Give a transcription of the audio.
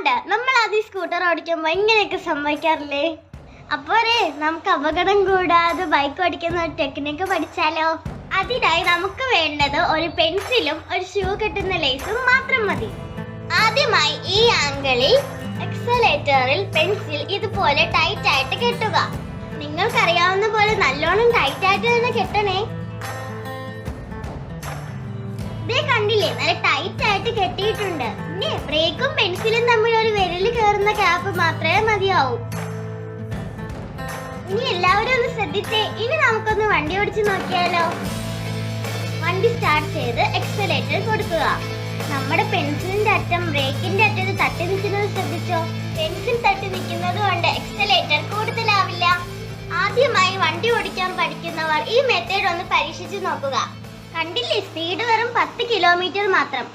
ഉണ്ട്. നമ്മൾ ആദ്യം സ്കൂട്ടർ ഓടിക്കുമ്പോൾ ഇങ്ങനെയൊക്കെ സംഭവിക്കാറില്ലേ? അപ്പോഴേ നമുക്ക് അപകടം കൂടാതെ ബൈക്ക് ഓടിക്കുന്ന ഒരു ടെക്നിക്ക് പഠിച്ചാലോ? അതിനായി നമുക്ക് വേണ്ടത് ഒരു പെൻസിലും ഒരു ഷൂ കെട്ടുന്ന ലേസും മാത്രം മതി. ആദ്യമായി ഈ ആംഗിളിൽ എക്സലേറ്ററിൽ പെൻസിൽ ഇതുപോലെ ടൈറ്റ് ആയിട്ട് കെട്ടുക. നിങ്ങൾക്കറിയാവുന്ന പോലെ നല്ലോണം ടൈറ്റ് ആയിട്ട് തന്നെ കെട്ടണേ. ഇതേ കണ്ടില്ലേ, നല്ല ടൈറ്റ് ആയിട്ട് കെട്ടിയിട്ടുണ്ട്. ഇനി ബ്രേക്കും പെൻസിലും തമ്മിൽ ഒരു വിരല് കയറുന്ന ഗ്യാപ്പ് മാത്രമേ മതിയാവൂ. ഇനി എല്ലാവരും ഒന്ന് ശ്രദ്ധിച്ചേ. ഇനി നമുക്കൊന്ന് വണ്ടി ഓടിച്ചു നോക്കിയാലോ? വണ്ടി സ്റ്റാർട്ട് ചെയ്ത് എക്സലേറ്റർ കൊടുക്കുക. നമ്മുടെ പെൻസിലിന്റെ അറ്റം ബ്രേക്കിന്റെ അറ്റത്ത് തട്ടി നിൽക്കുന്നത് ശ്രദ്ധിച്ചോ? പെൻസിൽ തട്ടി നിൽക്കുന്നത് കൊണ്ട് എക്സലേറ്റർ കൂടുതലാവില്ല. ആദ്യമായി വണ്ടി ഓടിക്കാൻ പഠിക്കുന്നവർ ഈ മെത്തേഡ് ഒന്ന് പരീക്ഷിച്ചു നോക്കുക. കണ്ടില്ലേ, സ്പീഡ് വെറും 10 കിലോമീറ്റർ മാത്രം.